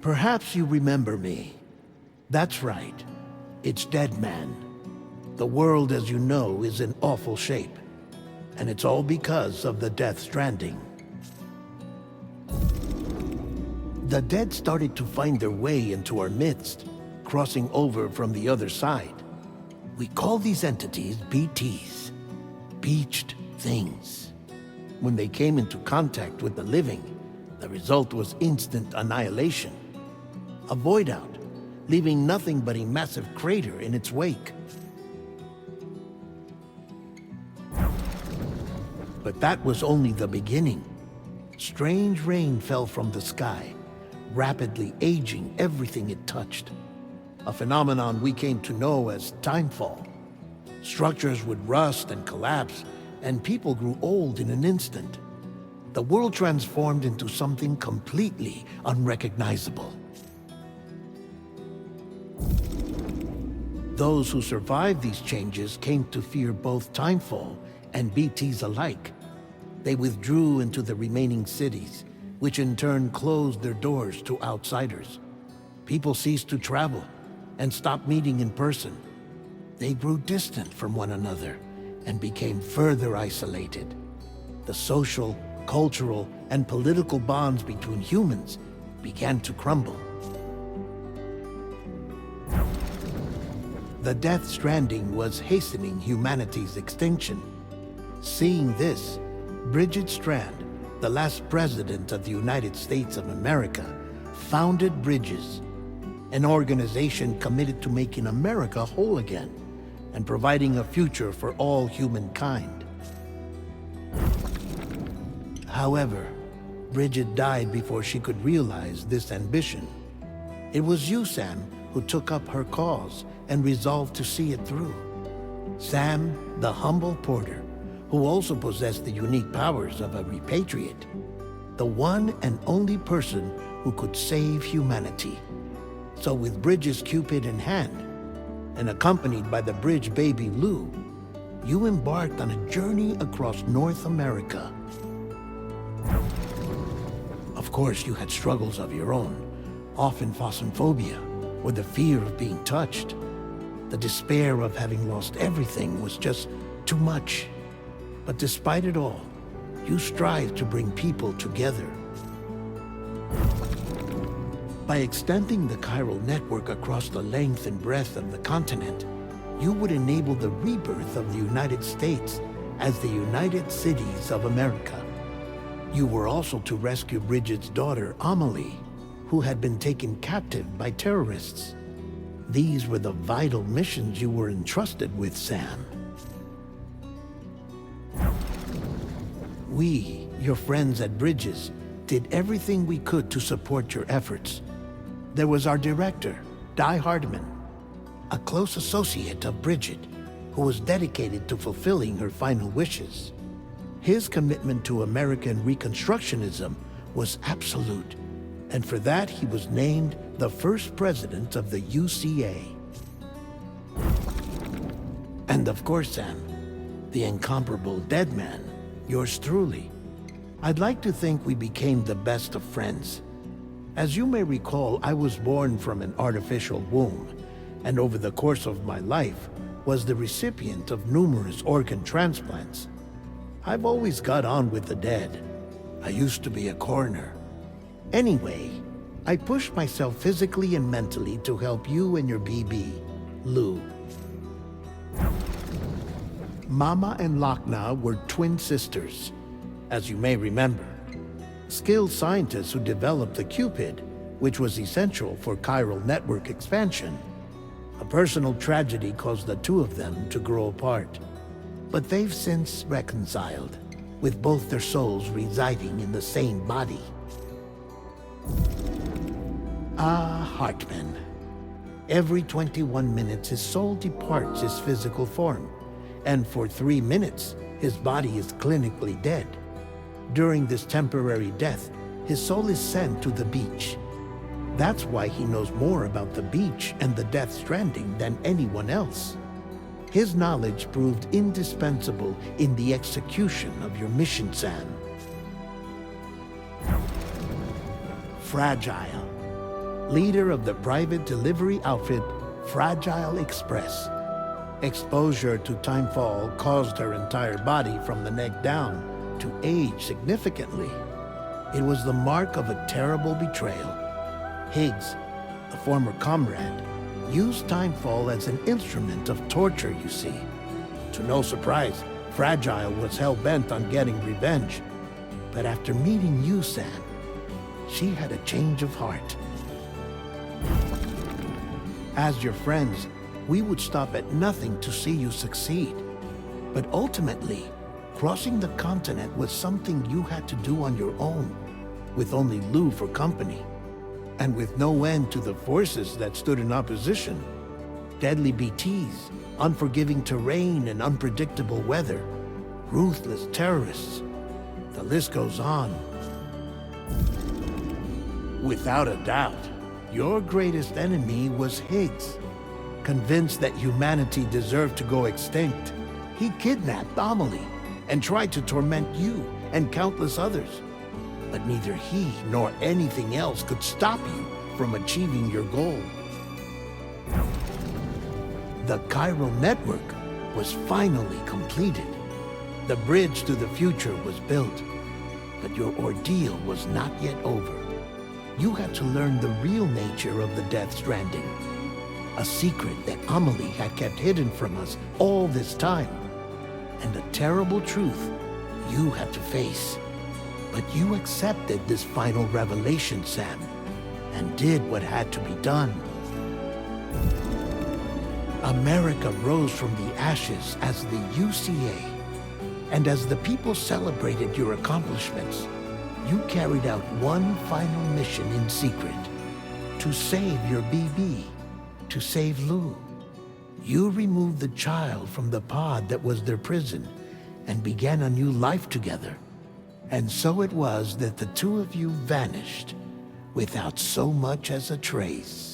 Perhaps you remember me. That's right. It's Dead Man. The world, as you know, is in awful shape. And it's all because of the Death Stranding. The dead started to find their way into our midst, crossing over from the other side. We call these entities BTs, Beached Things. When they came into contact with the living, the result was instant annihilation. A void out, leaving nothing but a massive crater in its wake. But that was only the beginning. Strange rain fell from the sky, rapidly aging everything it touched. A phenomenon we came to know as timefall. Structures would rust and collapse, and people grew old in an instant. The world transformed into something completely unrecognizable. Those who survived these changes came to fear both timefall and BTs alike. They withdrew into the remaining cities, which in turn closed their doors to outsiders. People ceased to travel and stopped meeting in person. They grew distant from one another and became further isolated. The social, cultural, and political bonds between humans began to crumble. The Death Stranding was hastening humanity's extinction. Seeing this, Bridget Strand, the last president of the United States of America, founded Bridges, an organization committed to making America whole again and providing a future for all humankind. However, Bridget died before she could realize this ambition. It was you, Sam, who took up her cause and resolved to see it through. Sam, the humble porter, who also possessed the unique powers of a repatriate. The one and only person who could save humanity. So with Bridges' Cupid in hand, and accompanied by the bridge baby Lou, you embarked on a journey across North America. Of course, you had struggles of your own, often phasmophobia, or the fear of being touched. The despair of having lost everything was just too much. But despite it all, you strive to bring people together. By extending the chiral network across the length and breadth of the continent, you would enable the rebirth of the United States as the United Cities of America. You were also to rescue Bridget's daughter, Amelie, who had been taken captive by terrorists. These were the vital missions you were entrusted with, Sam. We, your friends at Bridges, did everything we could to support your efforts. There was our director, Di Hardman, a close associate of Bridget, who was dedicated to fulfilling her final wishes. His commitment to American Reconstructionism was absolute, and for that he was named the first president of the UCA. And of course, Sam, the incomparable Dead Man, yours truly. I'd like to think we became the best of friends. As you may recall, I was born from an artificial womb, and over the course of my life was the recipient of numerous organ transplants. I've always got on with the dead. I used to be a coroner. Anyway, I pushed myself physically and mentally to help you and your BB, Lou. Mama and Lakna were twin sisters, as you may remember. Skilled scientists who developed the Cupid, which was essential for chiral network expansion. A personal tragedy caused the two of them to grow apart. But they've since reconciled, with both their souls residing in the same body. Ah, Hartman. Every 21 minutes his soul departs his physical form, and for 3 minutes his body is clinically dead. During this temporary death, his soul is sent to the beach. That's why he knows more about the beach and the Death Stranding than anyone else. His knowledge proved indispensable in the execution of your mission, Sam. Fragile. leader of the private delivery outfit Fragile Express. Exposure to timefall caused her entire body from the neck down to age significantly. It was the mark of a terrible betrayal. Higgs, a former comrade, used timefall as an instrument of torture, you see. To no surprise, Fragile was hell-bent on getting revenge. But after meeting you, Sam, she had a change of heart. As your friends, we would stop at nothing to see you succeed. But ultimately, crossing the continent was something you had to do on your own, with only Lou for company, and with no end to the forces that stood in opposition. Deadly BTs, unforgiving terrain and unpredictable weather, ruthless terrorists. The list goes on. Without a doubt, your greatest enemy was Higgs. Convinced that humanity deserved to go extinct, he kidnapped Amelie and tried to torment you and countless others. But neither he nor anything else could stop you from achieving your goal. The chiral network was finally completed. The bridge to the future was built, but your ordeal was not yet over. You had to learn the real nature of the Death Stranding, a secret that Amelie had kept hidden from us all this time, and a terrible truth you had to face. But you accepted this final revelation, Sam, and did what had to be done. America rose from the ashes as the UCA, and as the people celebrated your accomplishments, you carried out one final mission in secret, to save your BB, to save Lou. You removed the child from the pod that was their prison and began a new life together. And so it was that the two of you vanished without so much as a trace.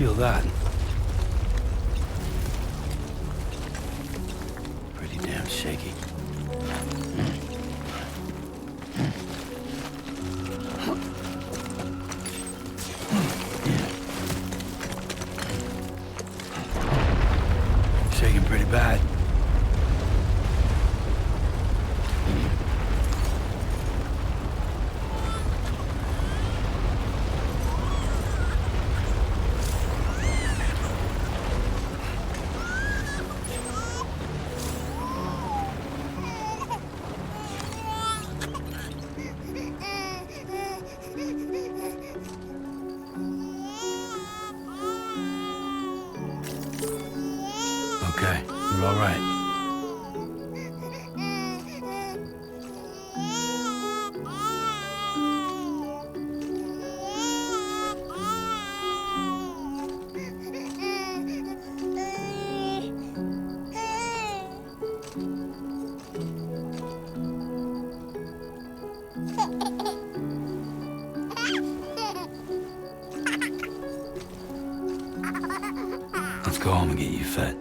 Feel that. Pretty damn shaky. Shaking pretty bad. Okay, you're all right. Let's go home and get you fed.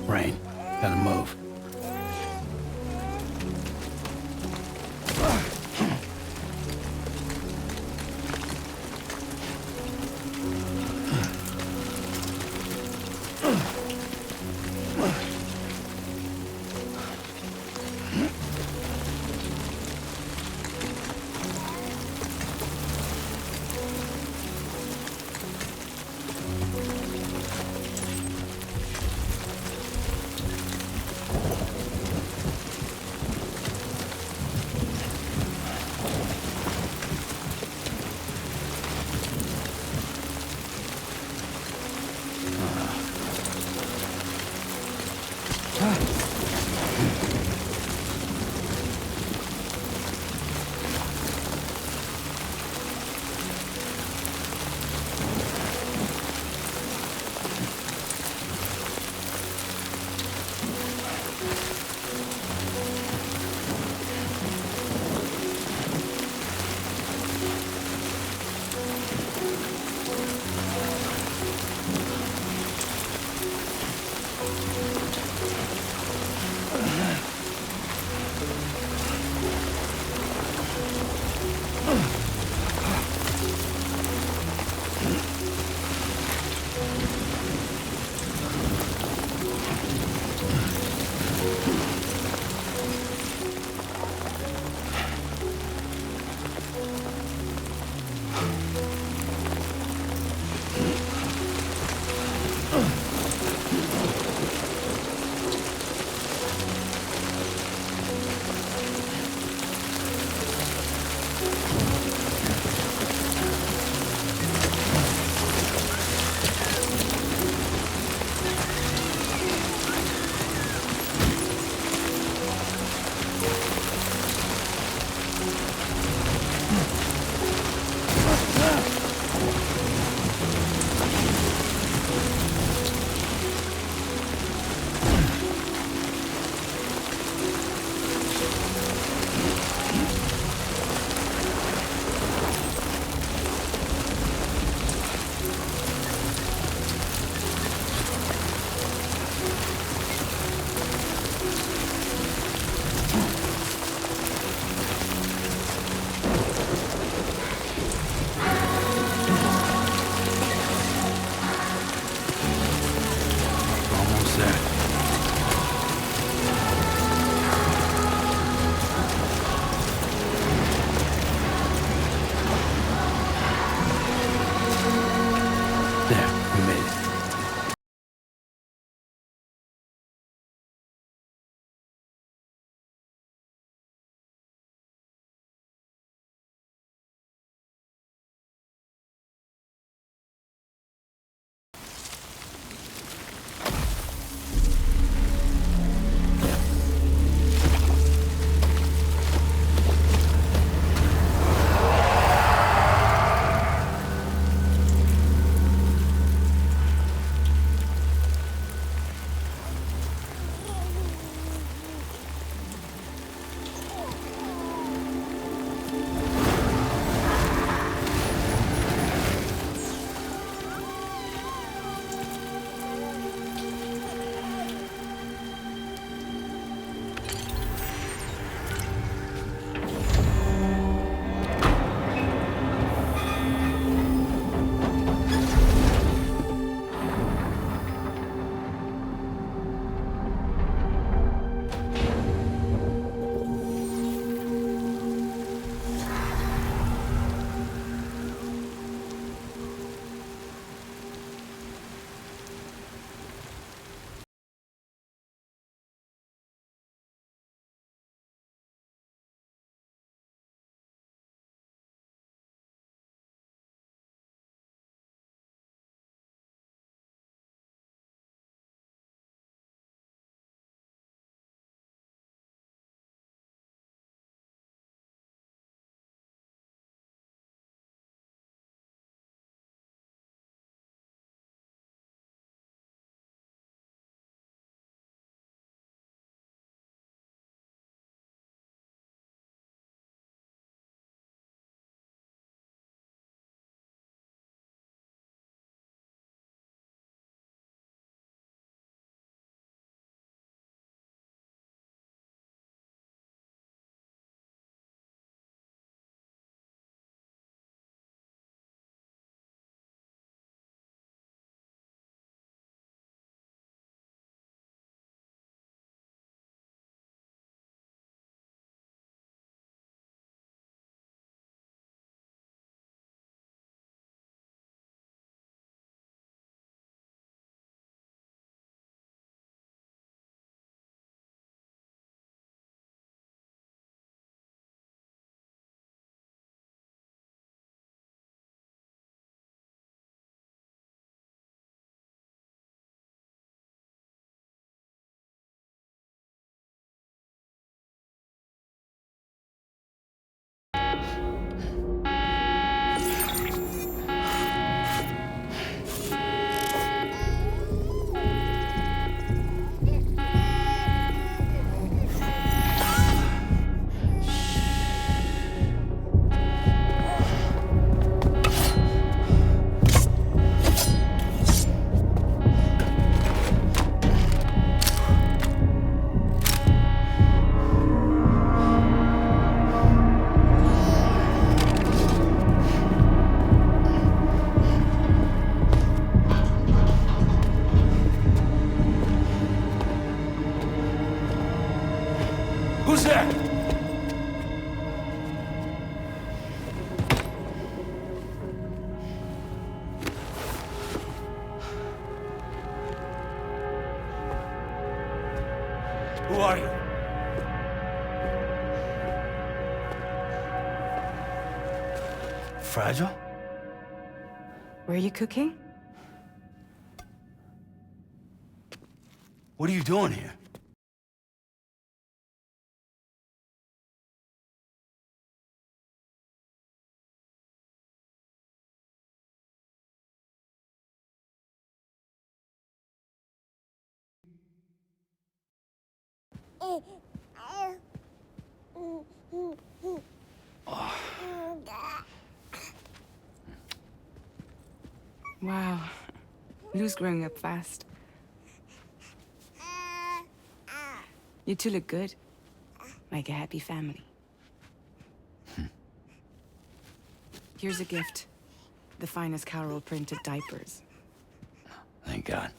Rain, gotta move. Who's there? Who are you? Fragile? Were you cooking? What are you doing here? Wow. Lou's growing up fast. You two look good. Like a happy family. Here's a gift. The finest Carol printed diapers. Thank God.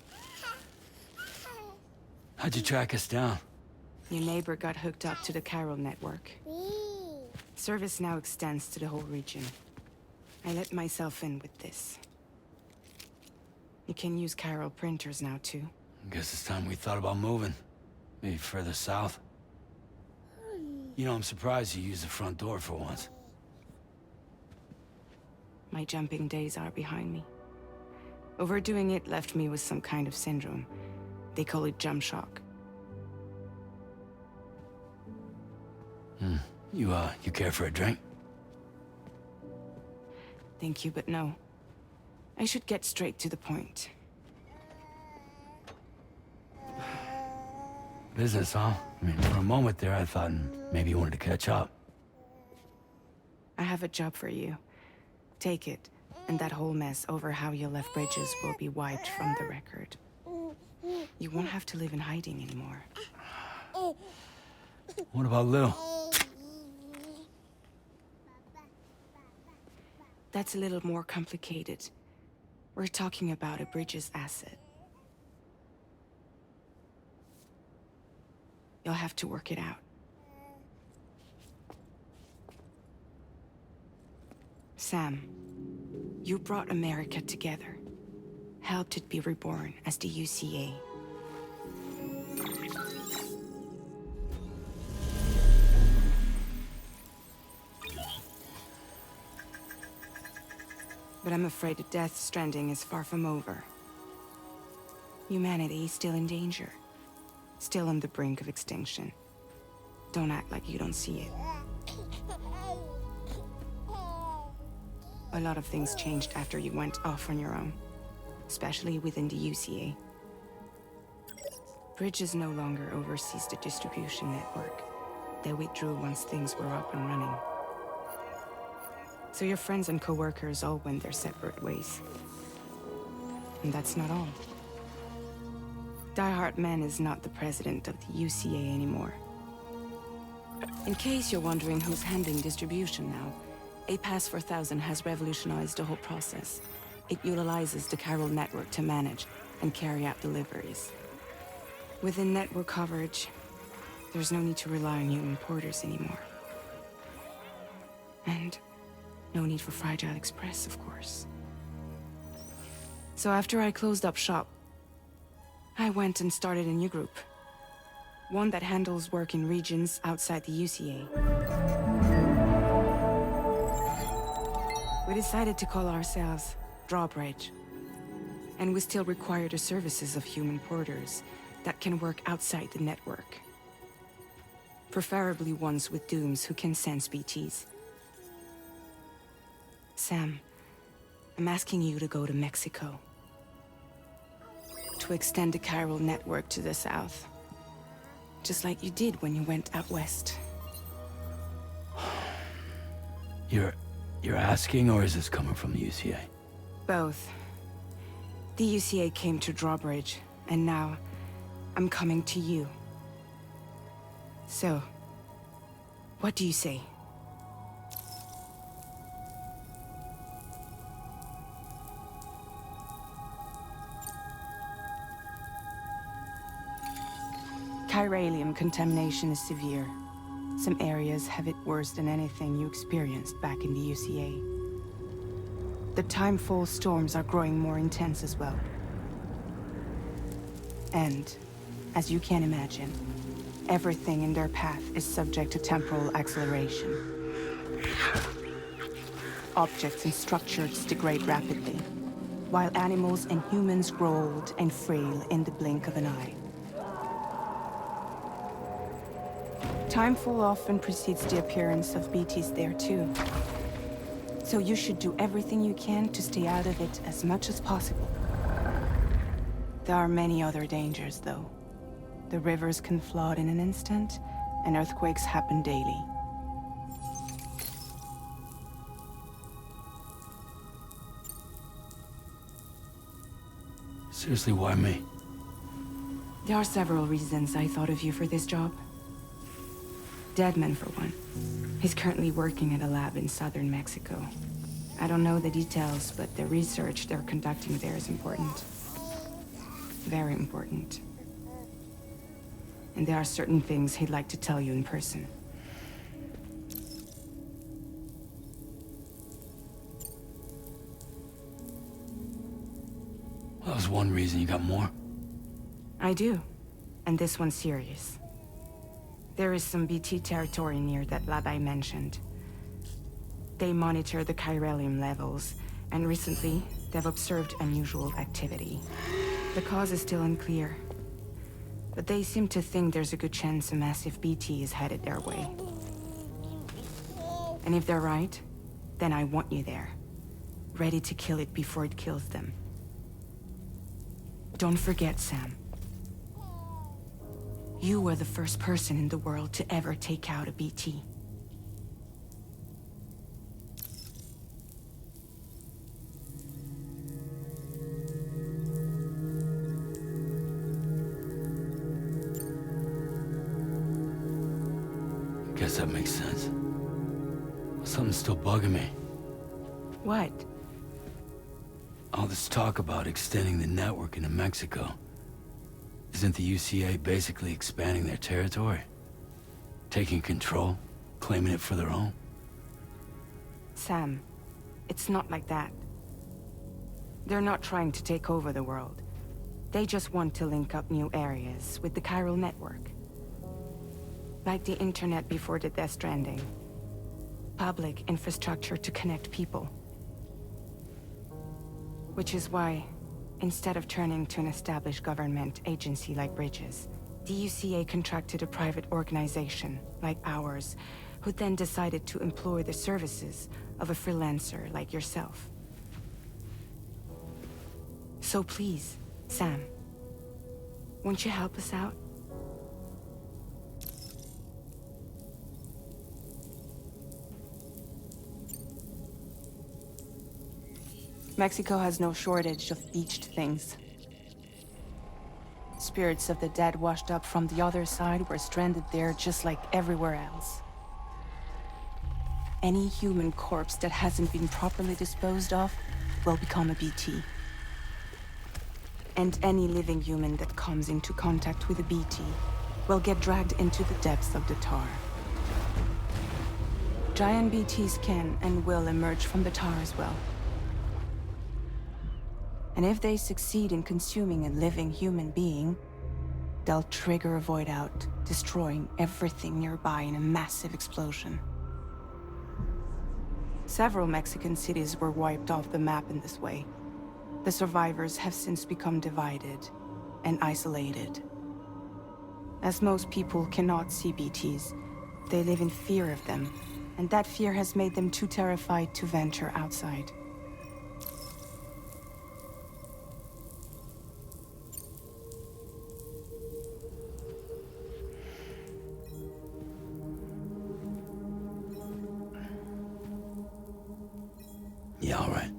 How'd you track us down? Your neighbor got hooked up to the Carol network. Service now extends to the whole region. I let myself in with this. You can use Carol printers now, too. Guess it's time we thought about moving. Maybe further south. You know, I'm surprised you used the front door for once. My jumping days are behind me. Overdoing it left me with some kind of syndrome. They call it jump shock. You care for a drink? Thank you, but no. I should get straight to the point. Business, huh? I mean, for a moment there, I thought maybe you wanted to catch up. I have a job for you. Take it, and that whole mess over how you left Bridges will be wiped from the record. You won't have to live in hiding anymore. What about Lil? That's a little more complicated. We're talking about a Bridges asset. You'll have to work it out. Sam, you brought America together. Helped it be reborn as the UCA. But I'm afraid the death stranding is far from over. Humanity is still in danger. Still on the brink of extinction. Don't act like you don't see it. A lot of things changed after you went off on your own. Especially within the UCA. Bridges no longer oversees the distribution network. They withdrew once things were up and running. So your friends and co-workers all went their separate ways. And that's not all. Die Hard Man is not the president of the UCA anymore. In case you're wondering who's handling distribution now, A Pass 4000 has revolutionized the whole process. It utilizes the Carol network to manage and carry out deliveries. Within network coverage, there's no need to rely on human porters anymore. And no need for Fragile Express, of course. So after I closed up shop, I went and started a new group. One that handles work in regions outside the UCA. We decided to call ourselves Drawbridge. And we still require the services of human porters that can work outside the network. Preferably ones with dooms who can sense BTs. Sam, I'm asking you to go to Mexico. To extend the Carol network to the south. Just like you did when you went out west. You're asking, or is this coming from the UCA? Both. The UCA came to Drawbridge, and now I'm coming to you. So, what do you say? Chiralium contamination is severe. some areas have it worse than anything you experienced back in the UCA. The timefall storms are growing more intense as well. And, as you can imagine, everything in their path is subject to temporal acceleration. Objects and structures degrade rapidly, while animals and humans grow old and frail in the blink of an eye. Timefall often precedes the appearance of BTs there too. So you should do everything you can to stay out of it as much as possible. There are many other dangers, though. The rivers can flood in an instant, and earthquakes happen daily. Seriously, why me? There are several reasons I thought of you for this job. Deadman, for one. He's currently working at a lab in southern Mexico. I don't know the details, but the research they're conducting there is important. Very important. And there are certain things he'd like to tell you in person. Well, that was one reason. You got more? I do. And this one's serious. There is some BT territory near that lab I mentioned. They monitor the chiralium levels, and recently, they've observed unusual activity. The cause is still unclear, but they seem to think there's a good chance a massive BT is headed their way. And if they're right, then I want you there, ready to kill it before it kills them. Don't forget, Sam. You were the first person in the world to ever take out a BT. Guess that makes sense. Something's still bugging me. What? All this talk about extending the network into Mexico. Isn't the UCA basically expanding their territory? Taking control? Claiming it for their own? Sam, it's not like that. They're not trying to take over the world. They just want to link up new areas with the chiral network. Like the internet before the Death Stranding. Public infrastructure to connect people. Which is why, instead of turning to an established government agency like Bridges, the UCA contracted a private organization, like ours, who then decided to employ the services of a freelancer like yourself. So please, Sam, won't you help us out? Mexico has no shortage of beached things. Spirits of the dead washed up from the other side were stranded there just like everywhere else. Any human corpse that hasn't been properly disposed of will become a BT. And any living human that comes into contact with a BT will get dragged into the depths of the tar. Giant BTs can and will emerge from the tar as well. And if they succeed in consuming a living human being, they'll trigger a void out, destroying everything nearby in a massive explosion. Several Mexican cities were wiped off the map in this way. The survivors have since become divided and isolated. As most people cannot see BTs, they live in fear of them, and that fear has made them too terrified to venture outside. Yeah, all right.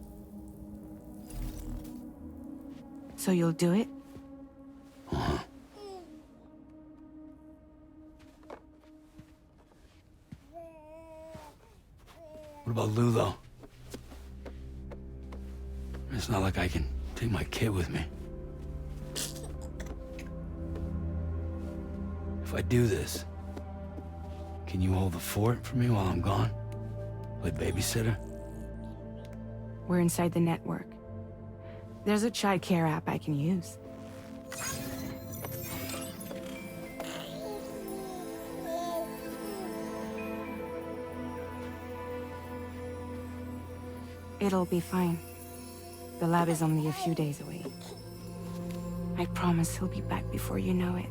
So you'll do it? Uh-huh. What about Lou, though? It's not like I can take my kid with me. If I do this, Can you hold the fort for me while I'm gone? Play babysitter? We're inside the network. There's a child care app I can use. It'll be fine. The lab is only a few days away. I promise he'll be back before you know it.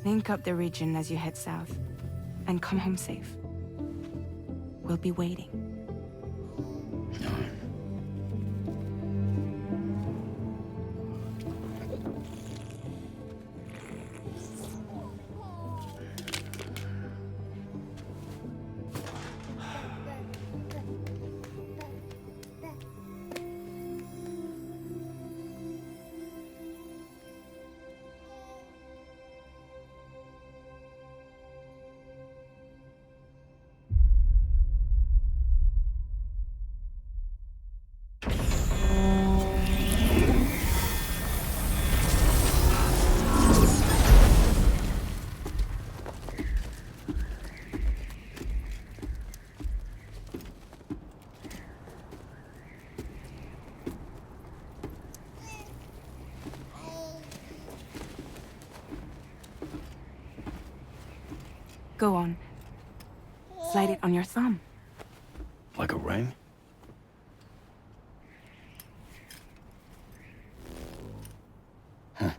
Link up the region as you head south, and come home safe. We'll be waiting. Go on. Slide it on your thumb. Like a ring? Huh.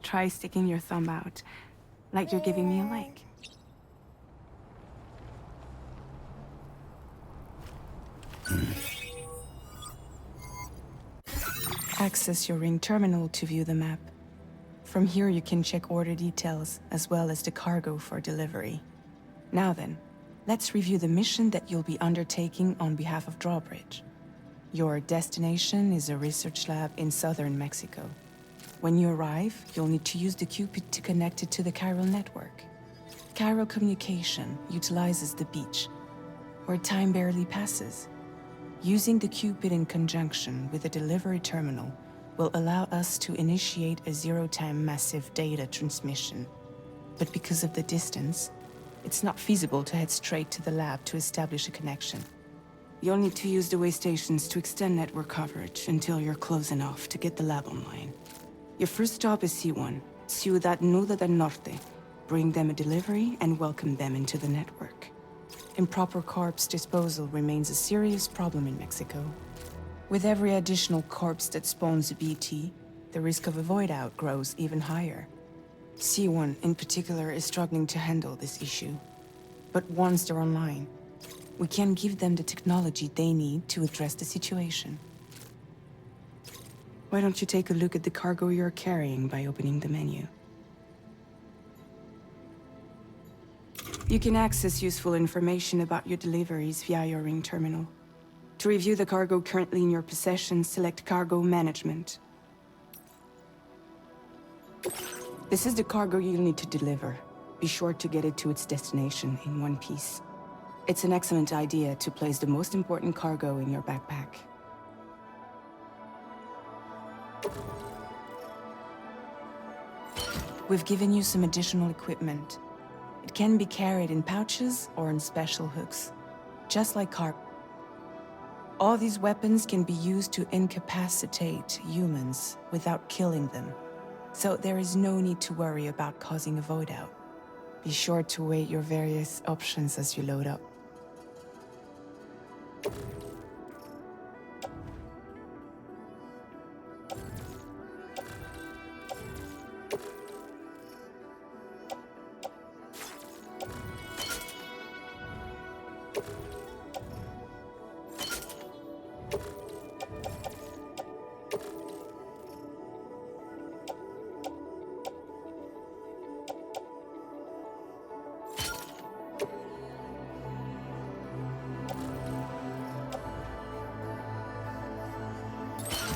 Try sticking your thumb out, like you're giving me a like. Access your ring terminal to view the map. From here you can check order details, as well as the cargo for delivery. Now then, let's review the mission that you'll be undertaking on behalf of Drawbridge. Your destination is a research lab in southern Mexico. When you arrive, you'll need to use the Cupid to connect it to the chiral network. Chiral communication utilizes the beach, where time barely passes. Using the Cupid in conjunction with the delivery terminal will allow us to initiate a zero-time massive data transmission. But because of the distance, it's not feasible to head straight to the lab to establish a connection. You'll need to use the way stations to extend network coverage until you're close enough to get the lab online. Your first stop is C1, Ciudad Nuda del Norte. Bring them a delivery and welcome them into the network. Improper corpse disposal remains a serious problem in Mexico. With every additional corpse that spawns a BT, the risk of a void-out grows even higher. C1 in particular is struggling to handle this issue. But once they're online, we can give them the technology they need to address the situation. Why don't you take a look at the cargo you're carrying by opening the menu? You can access useful information about your deliveries via your ring terminal. To review the cargo currently in your possession, select Cargo Management. This is the cargo you'll need to deliver. Be sure to get it to its destination in one piece. It's an excellent idea to place the most important cargo in your backpack. We've given you some additional equipment. It can be carried in pouches or in special hooks, just like cargo. All these weapons can be used to incapacitate humans without killing them, so there is no need to worry about causing a void out. Be sure to weigh your various options as you load up.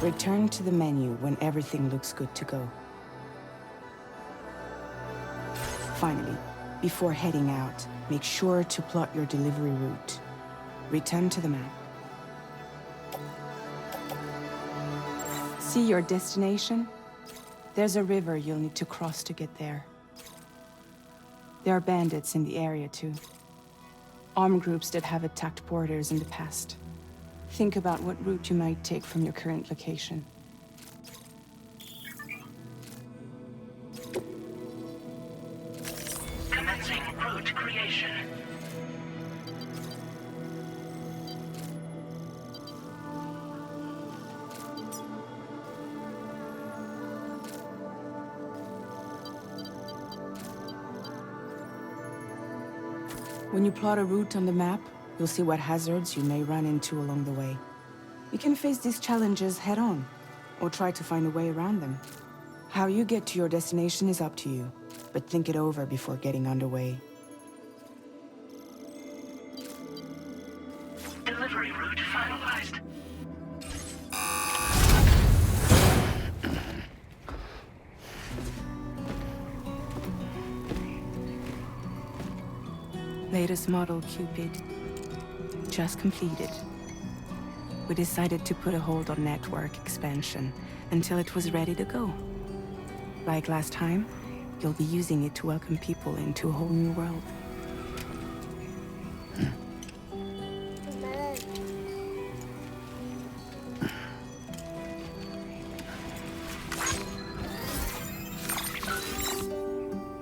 Return to the menu when everything looks good to go. Finally, before heading out, make sure to plot your delivery route. Return to the map. See your destination? There's a river you'll need to cross to get there. There are bandits in the area, too. Armed groups that have attacked borders in the past. Think about what route you might take from your current location. Commencing route creation. When you plot a route on the map, you'll see what hazards you may run into along the way. You can face these challenges head-on, or try to find a way around them. How you get to your destination is up to you, but think it over before getting underway. Delivery route finalized. Latest model Cupid. Just completed. We decided to put a hold on network expansion until it was ready to go. Like last time, you'll be using it to welcome people into a whole new world.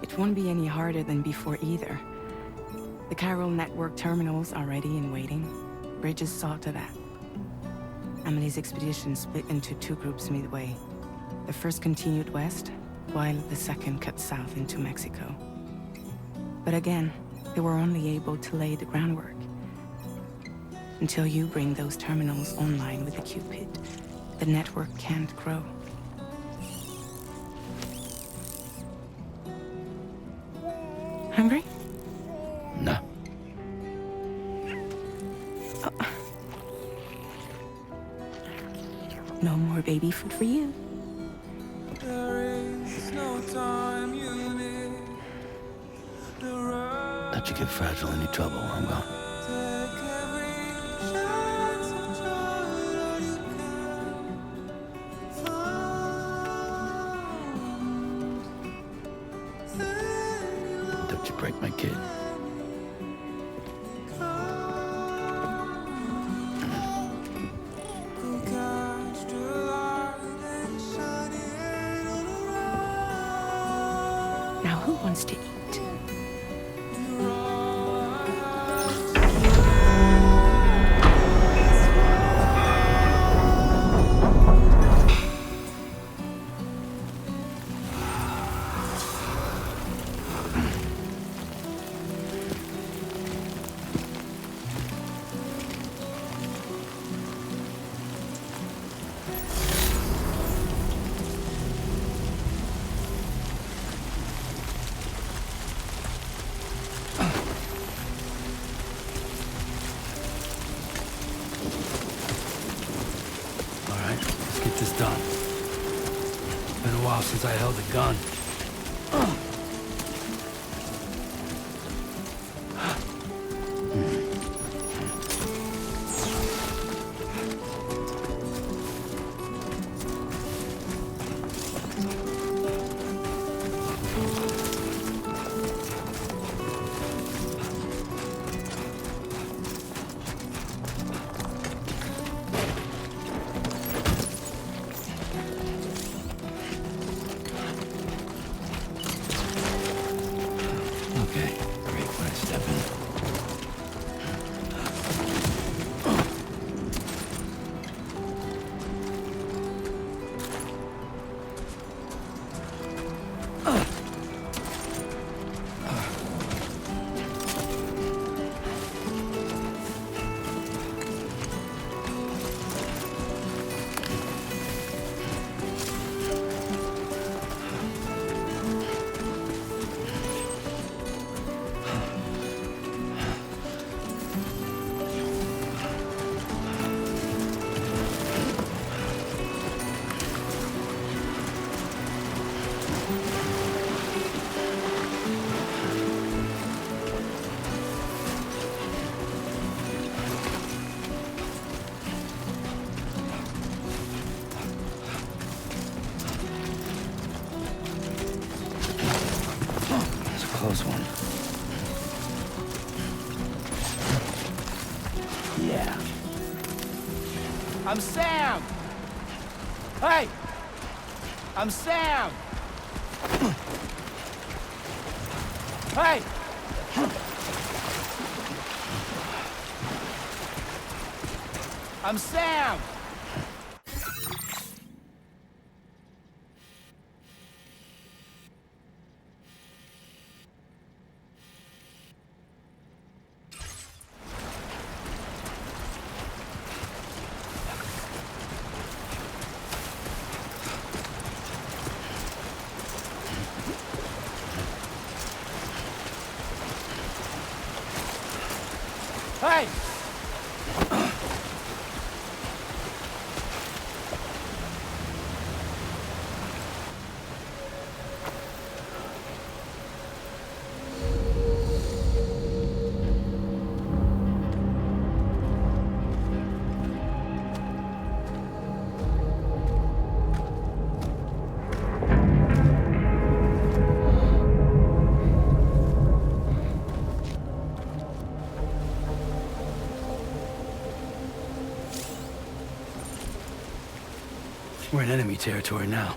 It won't be any harder than before either. The Chiral network terminals are ready and waiting. Bridges saw to that. Emily's expedition split into two groups midway. The first continued west, while the second cut south into Mexico. But again, they were only able to lay the groundwork. Until you bring those terminals online with the Cupid, the network can't grow. Hungry? No. No more baby food for you. Let you get fragile any trouble, I'm gone. Don't you break my kid. Now who wants to eat? This done. Been a while since I held a gun. Yeah. I'm Sam! Hey! I'm Sam! Hey! I'm Sam! Hey! We're in enemy territory now.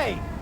Hey!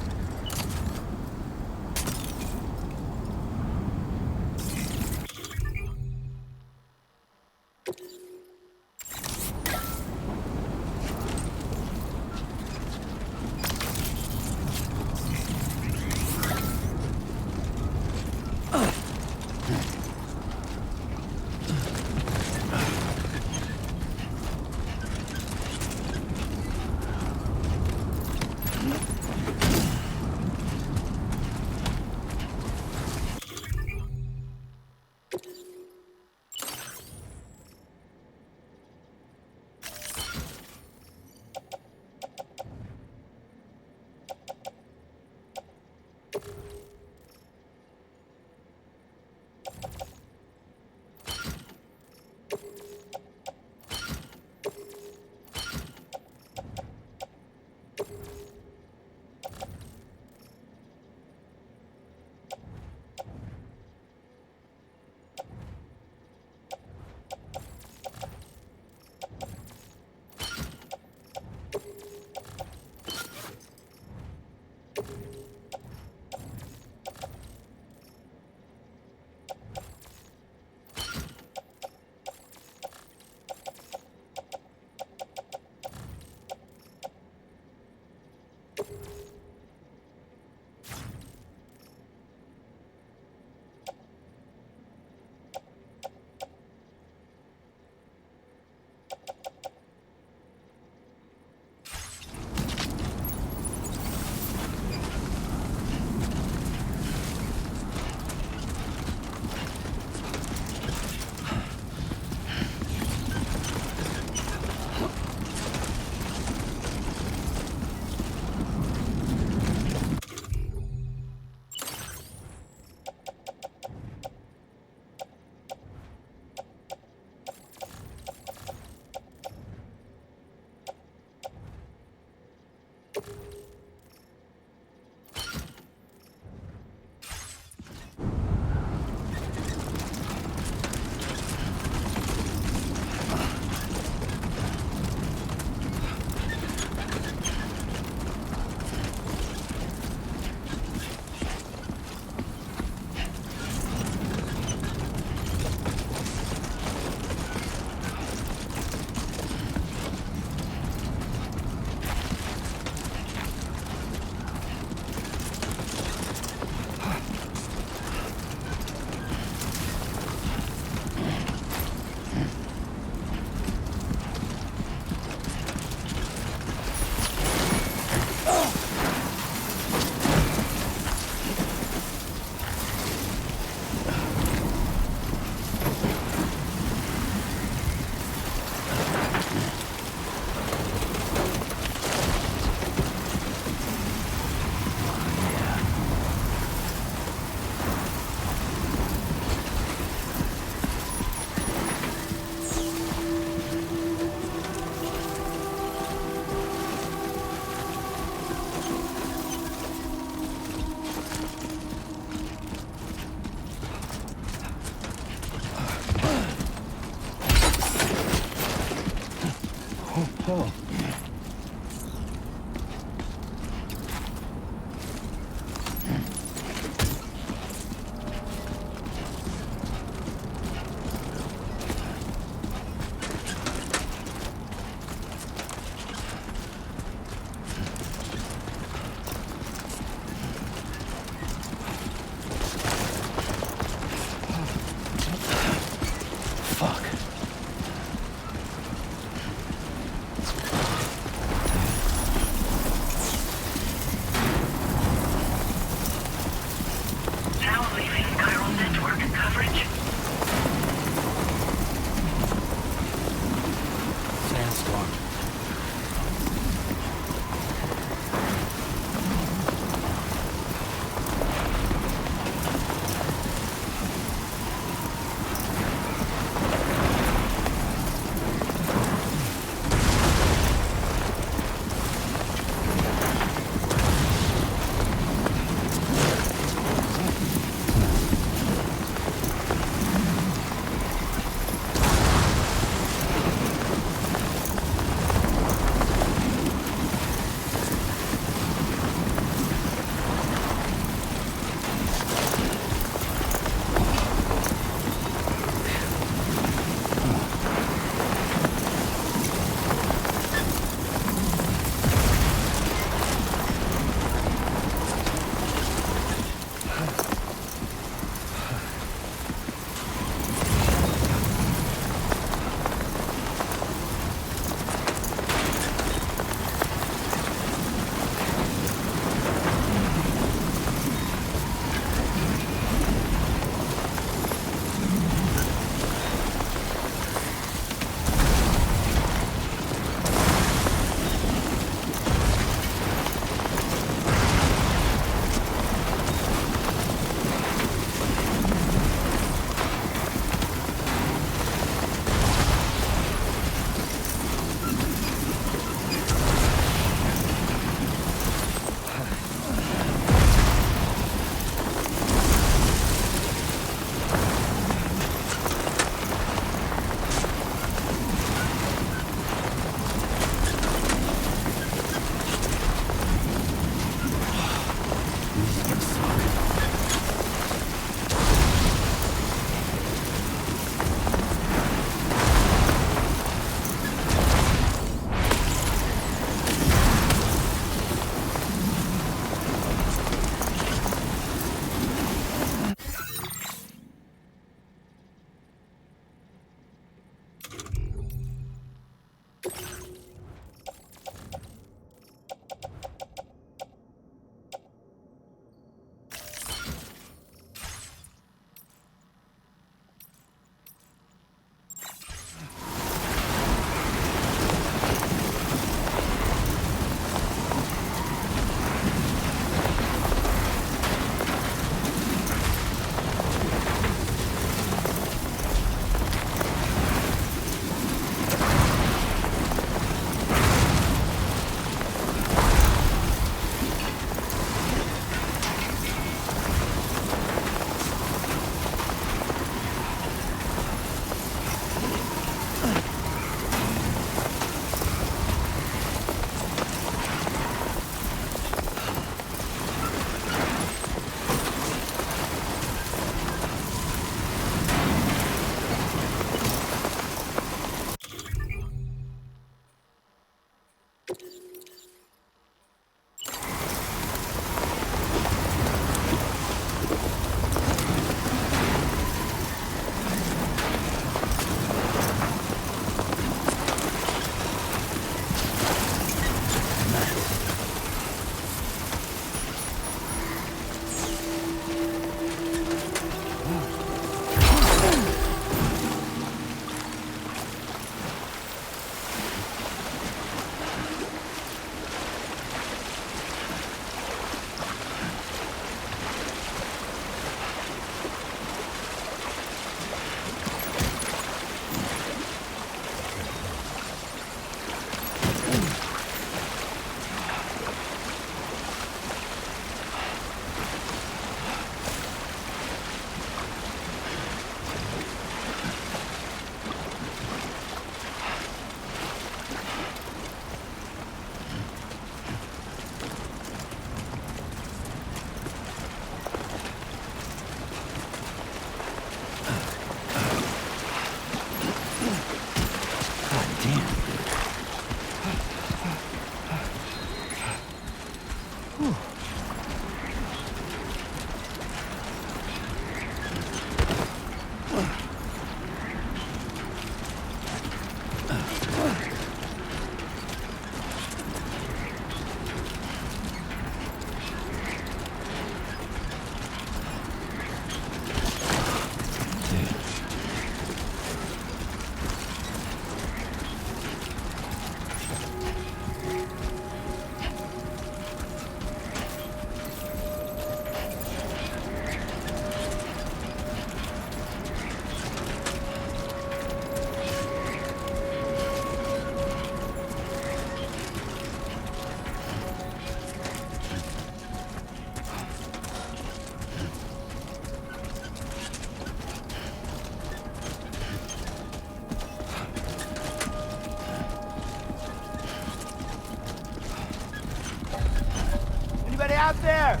Anybody out there?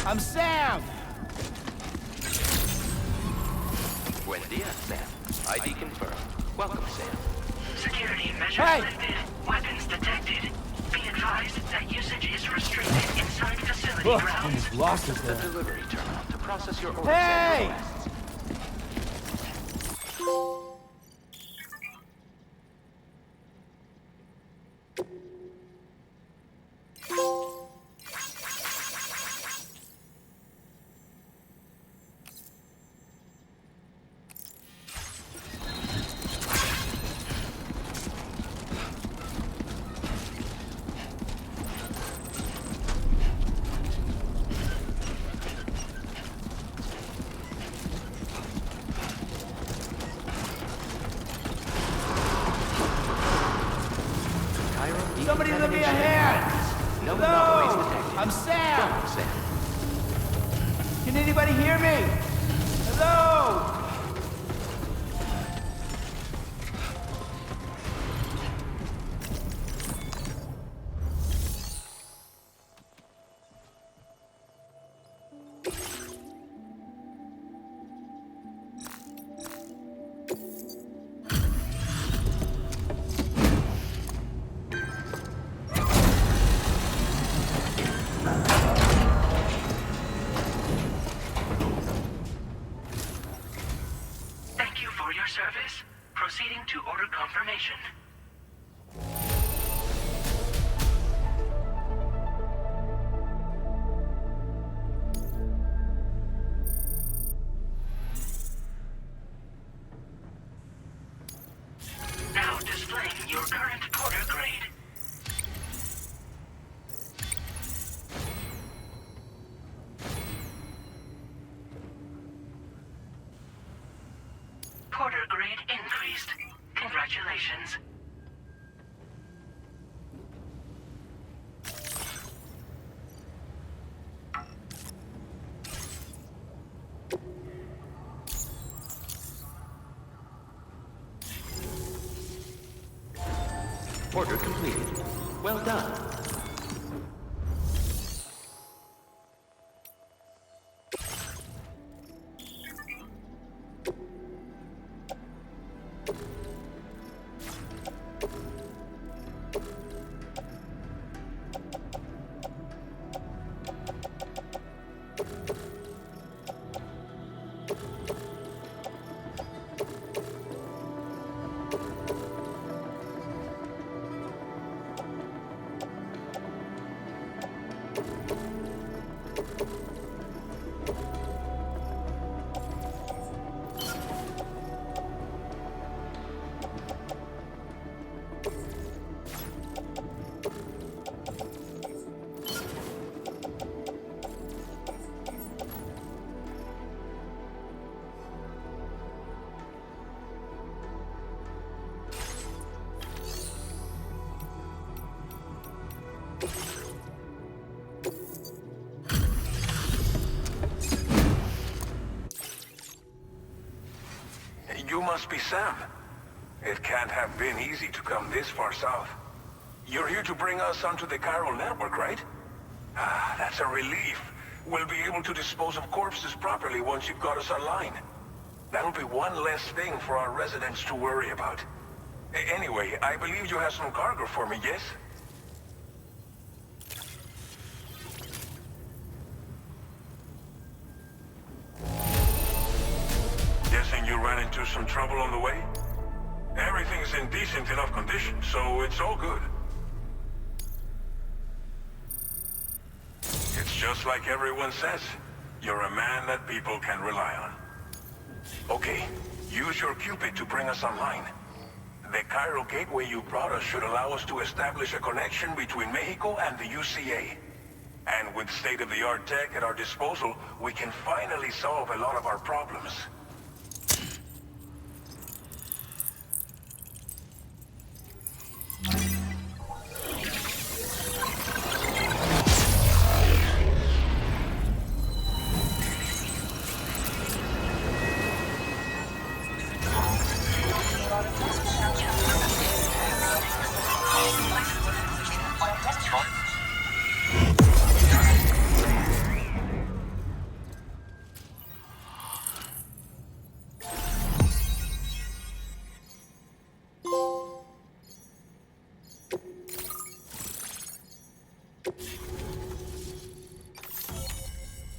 I'm Sam. Buen dia, Sam. ID confirmed. Welcome, Sam. Security measures Hey! lifted. Weapons detected. Be advised that usage is restricted inside facility Ugh, grounds. almost lost it The there. delivery terminal to process your orders Hey! and requests. Somebody lend me a hand! No Hello! noise detected. I'm Sam! Welcome, Sam. Can anybody hear me? Hello! Thank you for your service. Proceeding to order confirmation. Now displaying your current porter grade. Porter grade increased. Congratulations. Order completed. Well done. You must be Sam. It can't have been easy to come this far south. You're here to bring us onto the chiral network, right? Ah, that's a relief. We'll be able to dispose of corpses properly once you've got us online. That'll be one less thing for our residents to worry about. Anyway, I believe you have some cargo for me, yes? into some trouble on the way? Everything's in decent enough condition, so it's all good. It's just like everyone says. You're a man that people can rely on. Okay, use your Cupid to bring us online. The Cairo gateway you brought us should allow us to establish a connection between Mexico and the UCA. And with state-of-the-art tech at our disposal, we can finally solve a lot of our problems.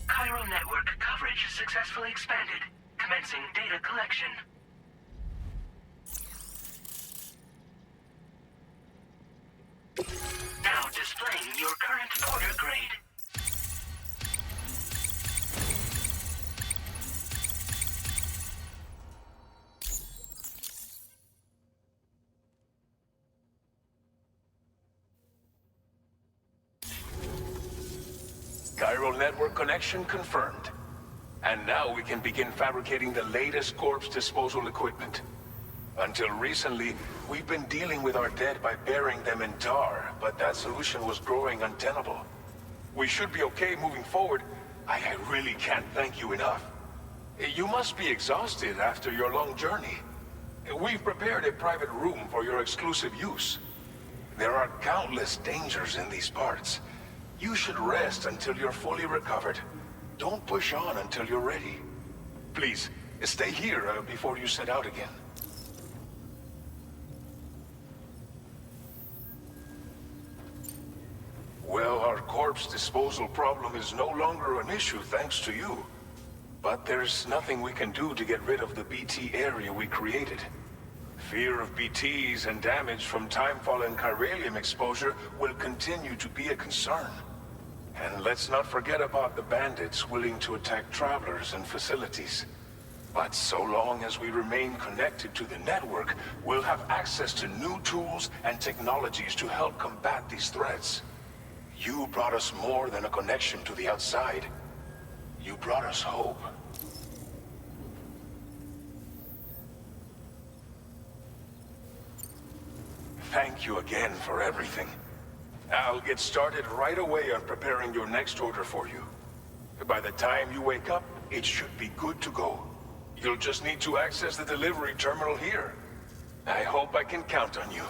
Cairo network coverage successfully expanded. Commencing data collection. Now displaying your current order grade. Cairo network connection confirmed. And now we can begin fabricating the latest corpse disposal equipment. Until recently, we've been dealing with our dead by burying them in tar, but that solution was growing untenable. We should be okay moving forward. I really can't thank you enough. You must be exhausted after your long journey. We've prepared a private room for your exclusive use. There are countless dangers in these parts. You should rest until you're fully recovered. Don't push on until you're ready. Please, stay here before you set out again. Well, our corpse disposal problem is no longer an issue thanks to you. But there's nothing we can do to get rid of the BT area we created. Fear of BTs and damage from timefall and chiralium exposure will continue to be a concern. And let's not forget about the bandits willing to attack travelers and facilities. But so long as we remain connected to the network, we'll have access to new tools and technologies to help combat these threats. You brought us more than a connection to the outside. You brought us hope. Thank you again for everything. I'll get started right away on preparing your next order for you. By the time you wake up, it should be good to go. You'll just need to access the delivery terminal here. I hope I can count on you.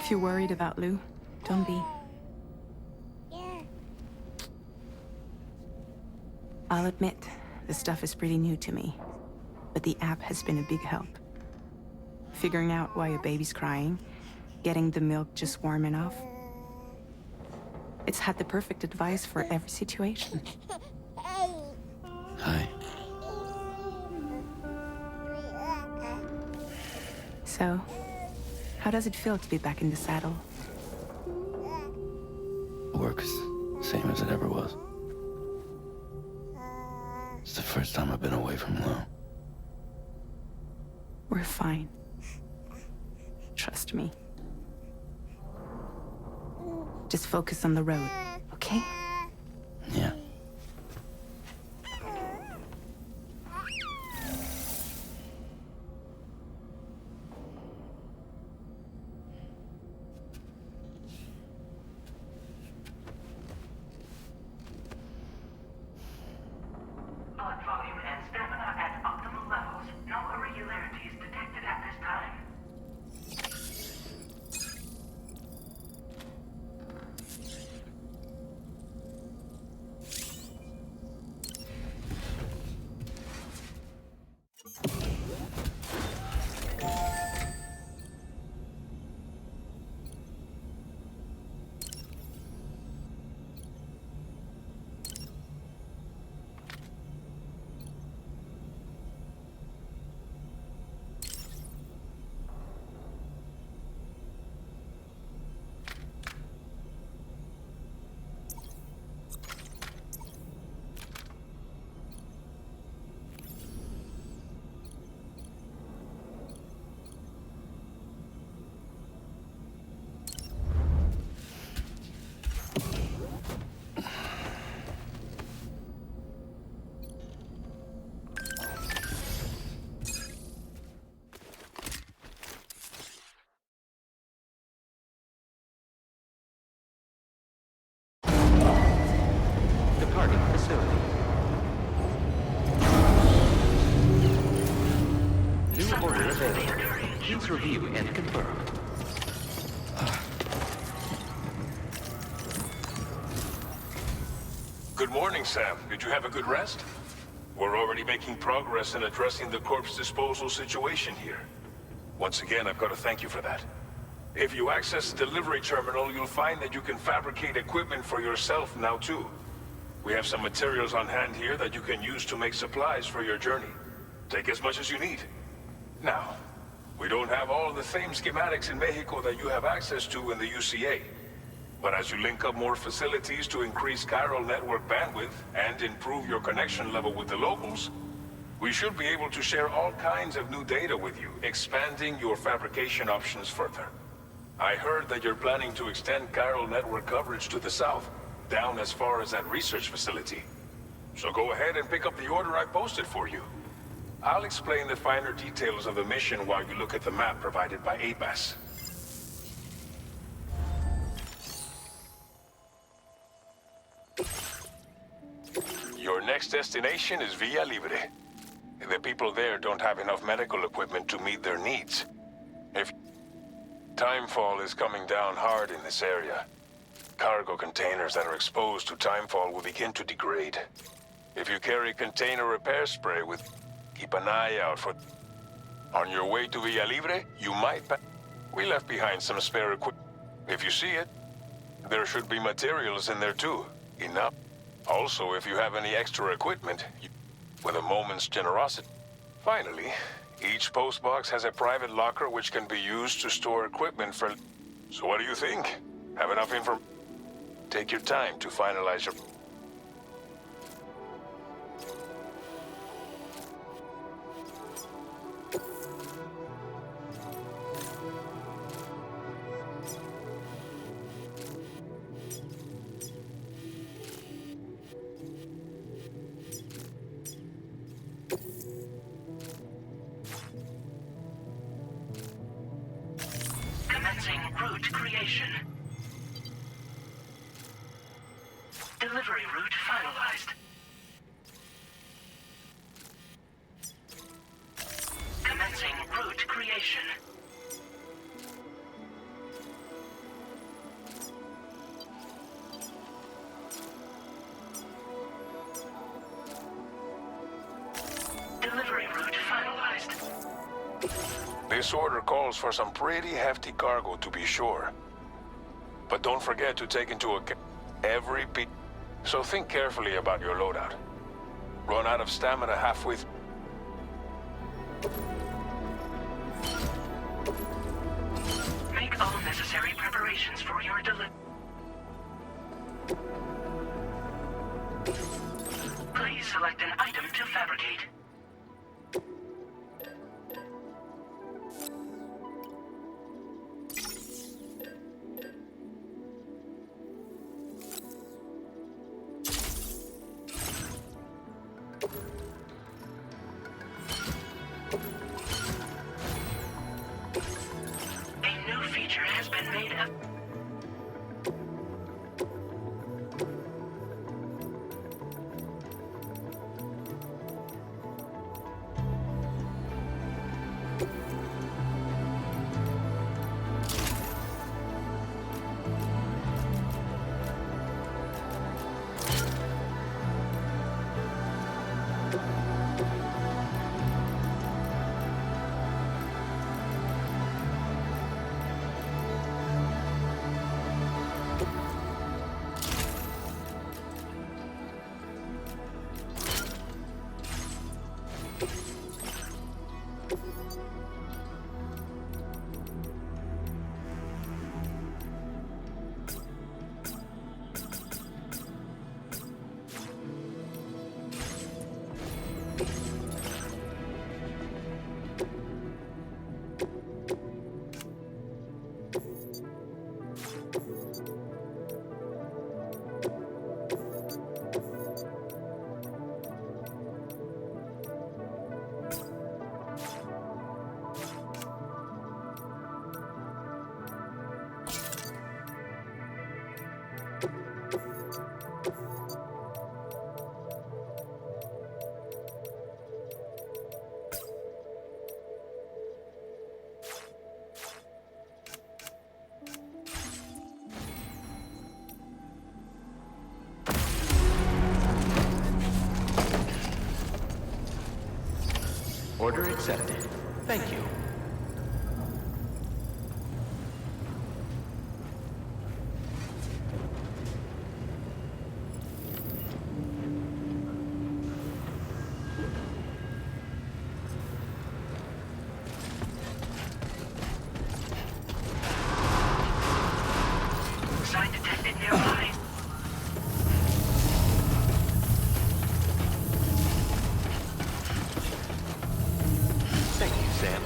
If you're worried about Lou, don't be. I'll admit, the stuff is pretty new to me, but the app has been a big help. Figuring out why a baby's crying, getting the milk just warm enough. It's had the perfect advice for every situation. Hi. So, how does it feel to be back in the saddle? Works same as it ever was. It's the first time I've been away from Lou. We're fine. Trust me. Just focus on the road, okay? Yeah. Blood volume and stamina at optimal levels. No irregularities detected at this time. Departing facility. New order available. Please review and confirm. Good morning, Sam. Did you have a good rest? We're already making progress in addressing the corpse disposal situation here. Once again, I've got to thank you for that. If you access the delivery terminal, you'll find that you can fabricate equipment for yourself now too. We have some materials on hand here that you can use to make supplies for your journey. Take as much as you need. Now, we don't have all the same schematics in Mexico that you have access to in the UCA. But as you link up more facilities to increase chiral network bandwidth and improve your connection level with the locals, we should be able to share all kinds of new data with you, expanding your fabrication options further. I heard that you're planning to extend chiral network coverage to the south, down as far as that research facility. So go ahead and pick up the order I posted for you. I'll explain the finer details of the mission while you look at the map provided by ABAS. Your next destination is Villa Libre. The people there don't have enough medical equipment to meet their needs. If timefall is coming down hard in this area, cargo containers that are exposed to timefall will begin to degrade. If you carry container repair spray with, keep an eye out for. On your way to Villa Libre, you might we left behind some spare equipment. If you see it, there should be materials in there too. Enough. Also, if you have any extra equipment, with a moment's generosity. Finally, each postbox has a private locker which can be used to store equipment for. So what do you think? Have enough information? Take your time to finalize your. Commencing route creation. Delivery route finalized. Commencing route creation. This order calls for some pretty hefty cargo to be sure. But don't forget to take into account every piece. So think carefully about your loadout. Run out of stamina halfway through. Make all necessary preparations for your delivery. Please select an item to fabricate. A new feature has been made up. Order accepted. Thank you. Sign detected nearby. Thank you, Sam.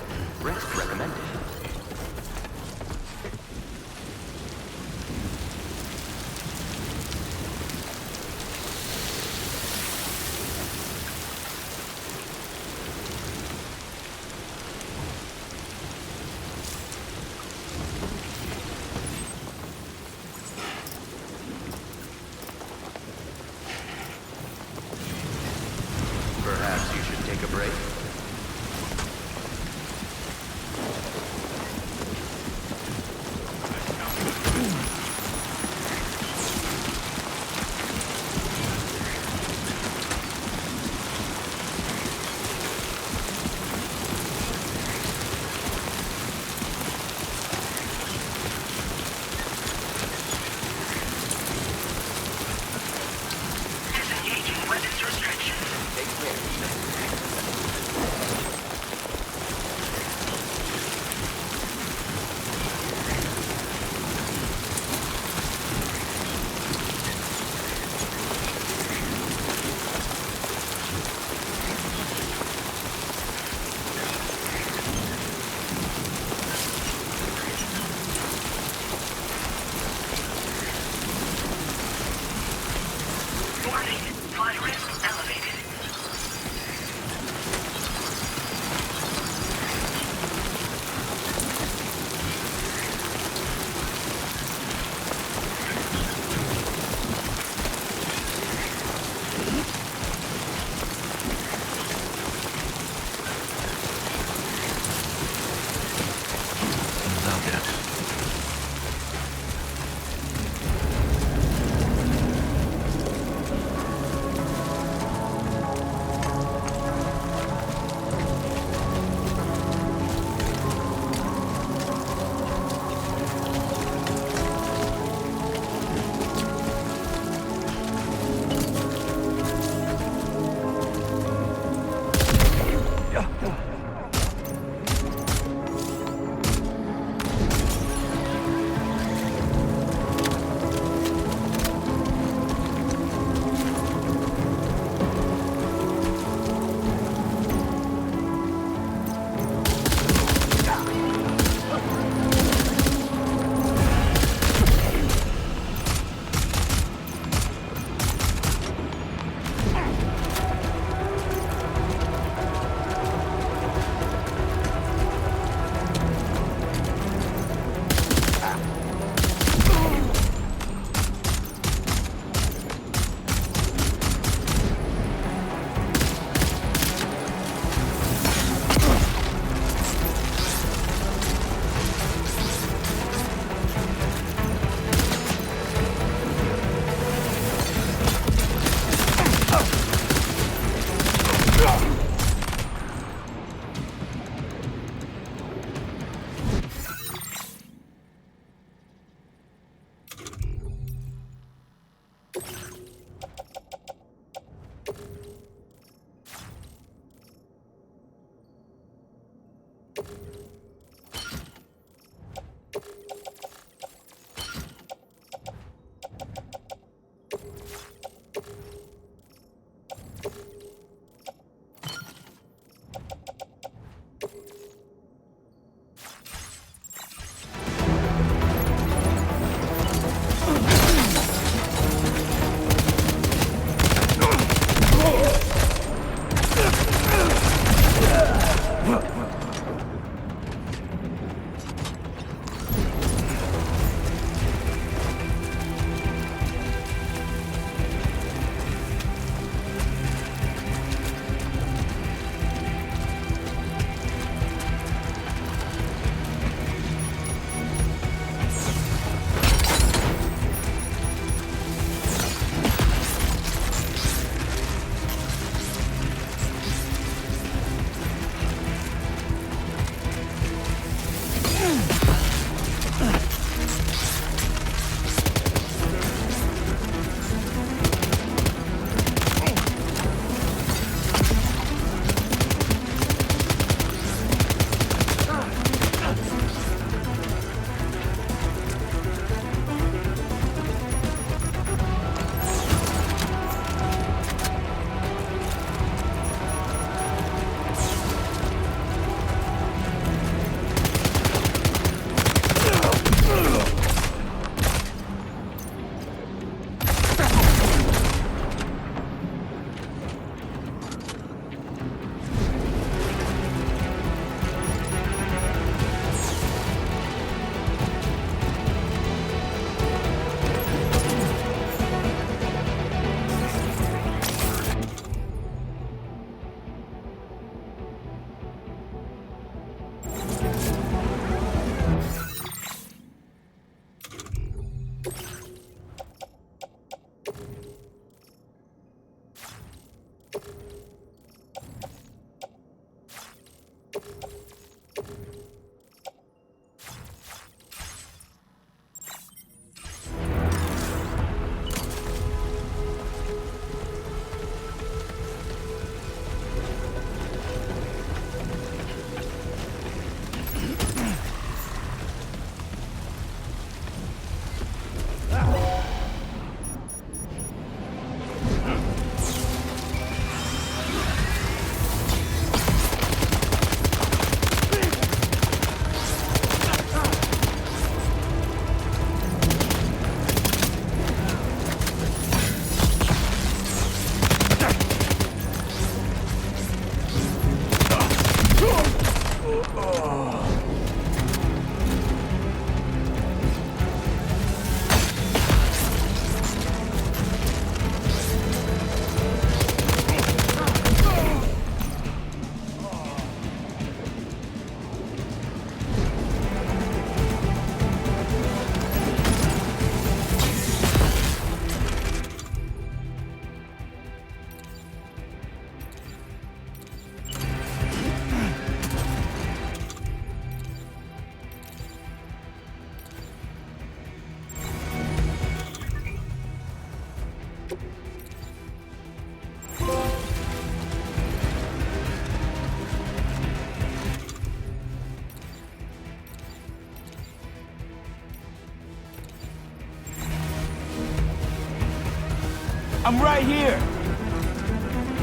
I'm right here.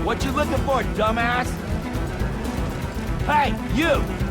What you looking for, dumbass? Hey, you!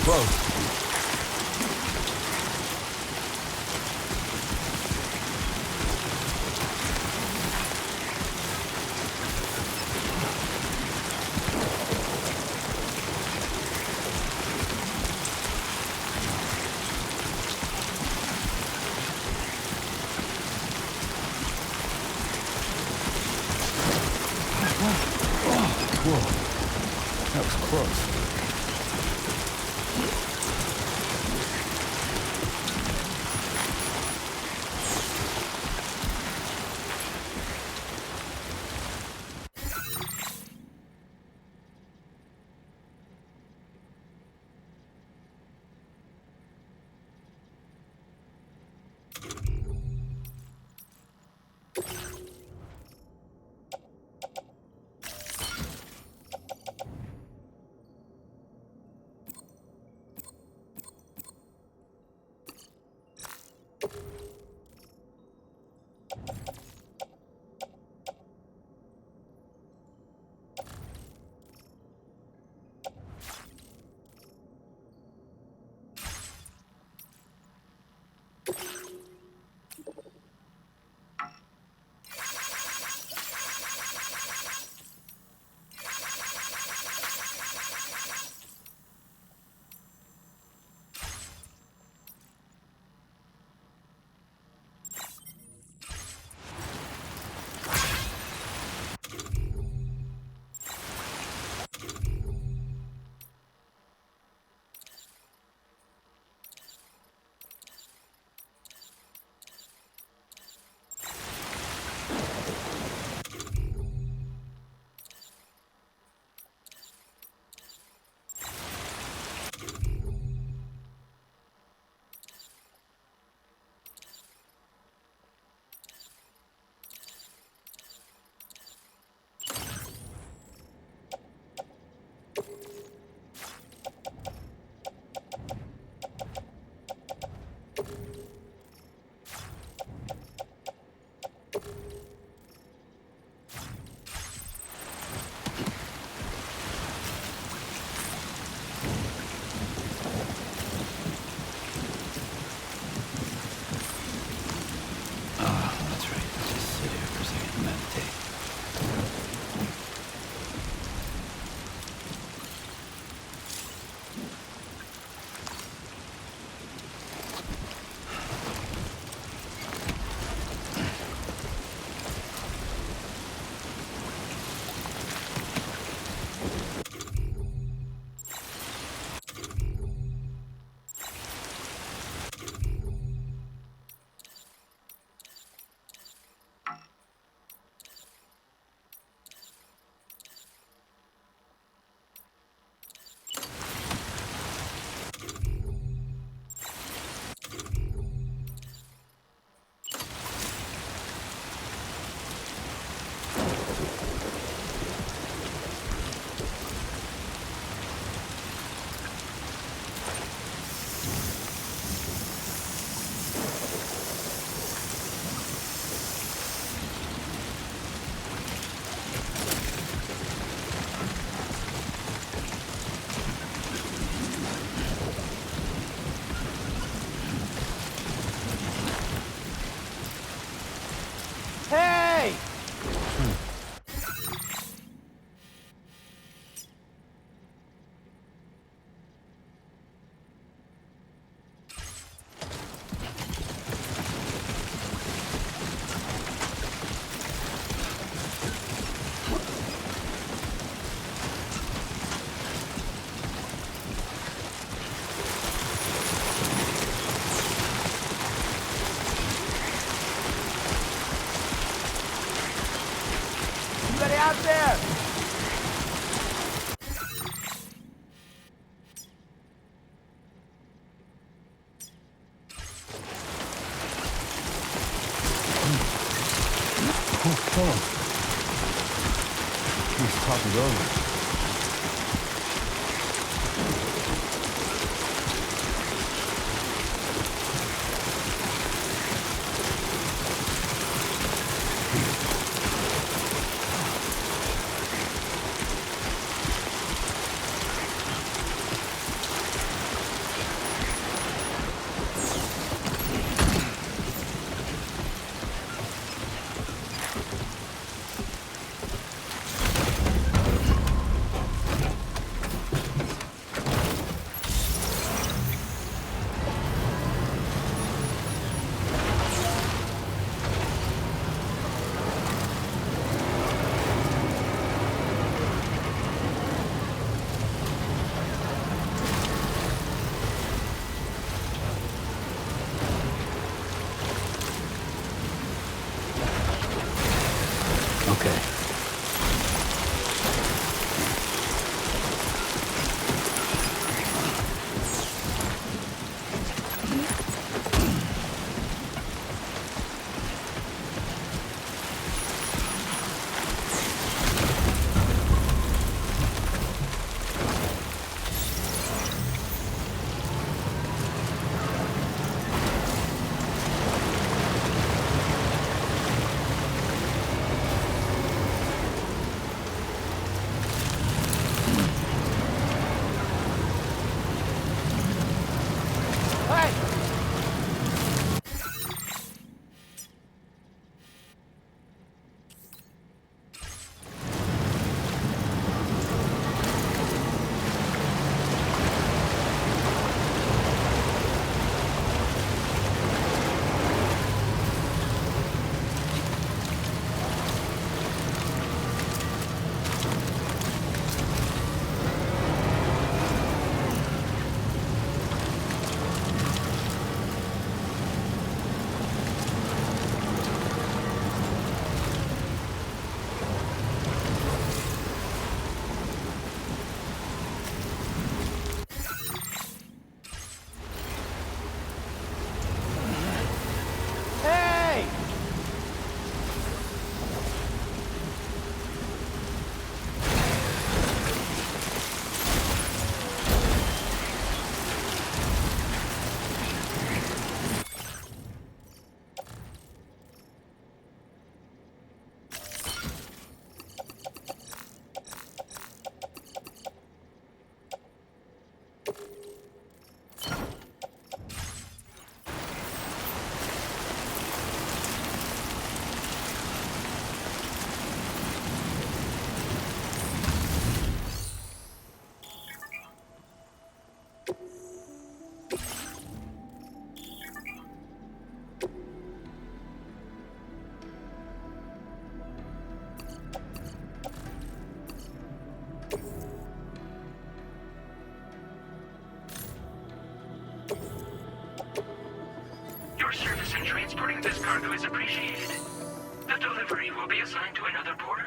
Close. Whoa. That was close. there! Let's pop it over. Okay. Your service in transporting this cargo is appreciated. The delivery will be assigned to another porter.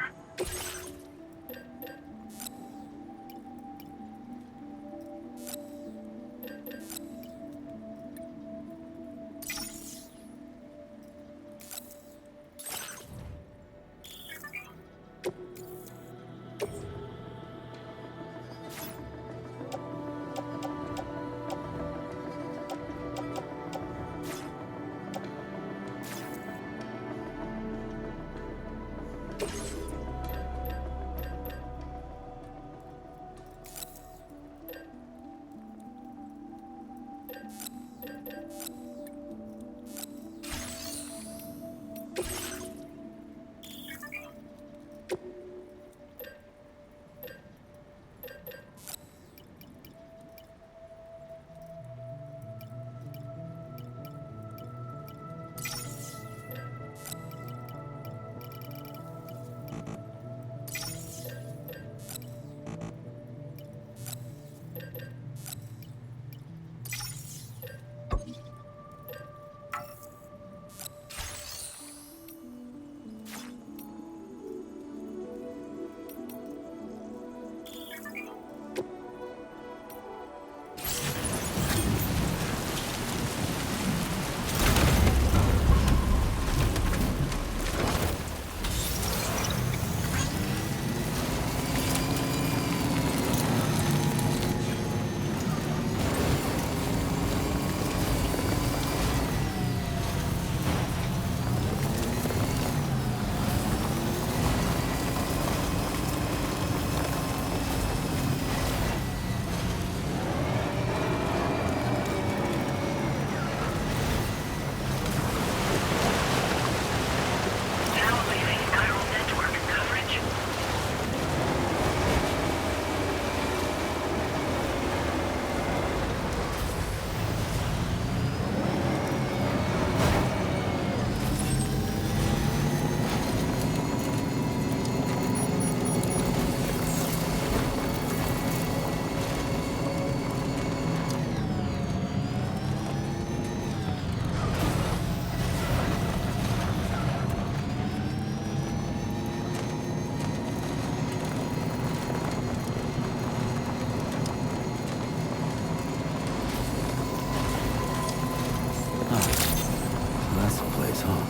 So that's the place, huh?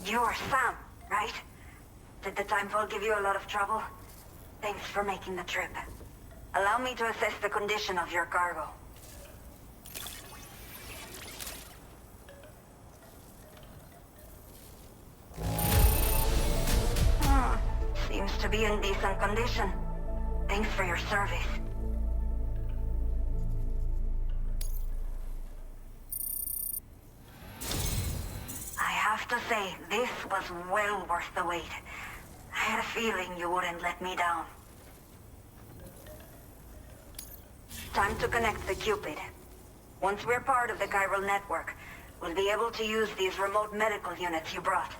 You're Sam, right? Did the timefall give you a lot of trouble? Thanks for making the trip. Allow me to assess the condition of your cargo. Seems to be in decent condition. Thanks for your service. I have to say, this was well worth the wait. I had a feeling you wouldn't let me down. Time to connect the Cupid. Once we're part of the chiral network, we'll be able to use these remote medical units you brought.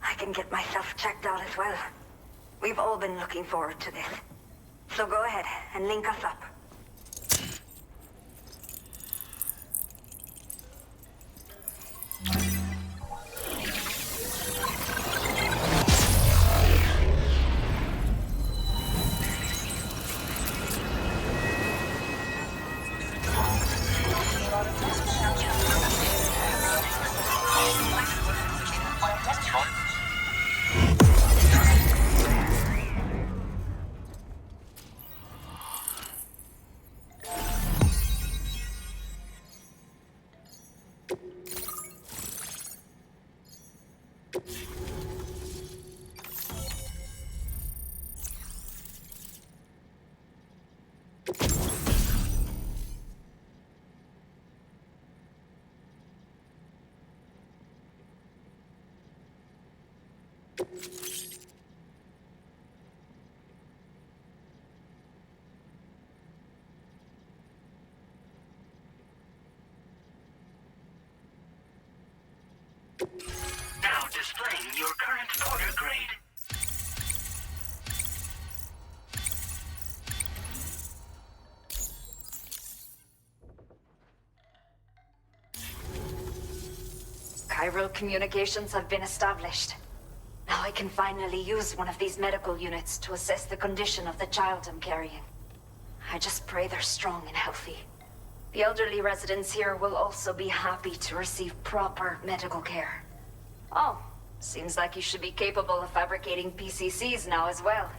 I can get myself checked out as well. We've all been looking forward to this. So go ahead and link us up. Now displaying your current order grade. Chiral communications have been established. Now I can finally use one of these medical units to assess the condition of the child I'm carrying. I just pray they're strong and healthy. The elderly residents here will also be happy to receive proper medical care. Oh, seems like you should be capable of fabricating PCCs now as well.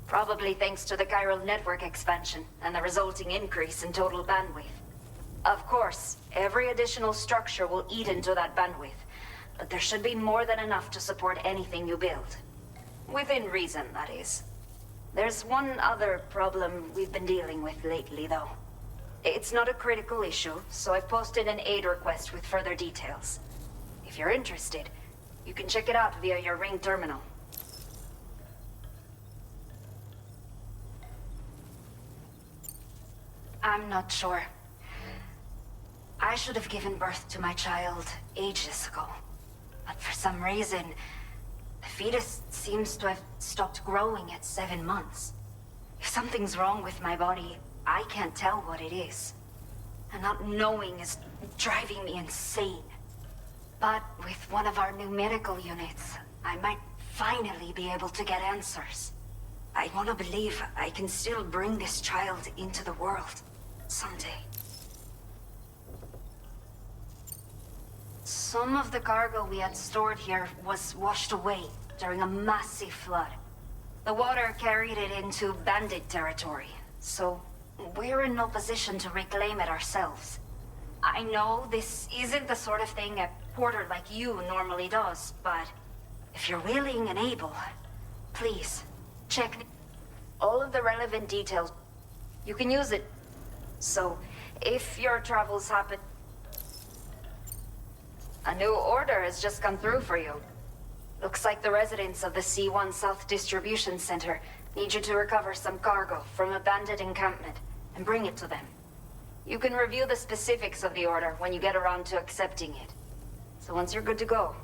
Probably thanks to the chiral network expansion and the resulting increase in total bandwidth. Of course, every additional structure will eat into that bandwidth, but there should be more than enough to support anything you build. Within reason, that is. There's one other problem we've been dealing with lately, though. It's not a critical issue, so I've posted an aid request with further details. If you're interested, you can check it out via your Ring terminal. I'm not sure. I should have given birth to my child ages ago. But for some reason, the fetus seems to have stopped growing at 7 months. If something's wrong with my body, I can't tell what it is. And not knowing is driving me insane. But with one of our new medical units, I might finally be able to get answers. I want to believe I can still bring this child into the world someday. Some of the cargo we had stored here was washed away during a massive flood. The water carried it into bandit territory, so we're in no position to reclaim it ourselves. I know this isn't the sort of thing a porter like you normally does, but if you're willing and able, please, check all of the relevant details. You can use it. So, if your travels happen... A new order has just come through for you. Looks like the residents of the C1 South Distribution Center need you to recover some cargo from a bandit encampment and bring it to them. You can review the specifics of the order when you get around to accepting it. So once you're good to go,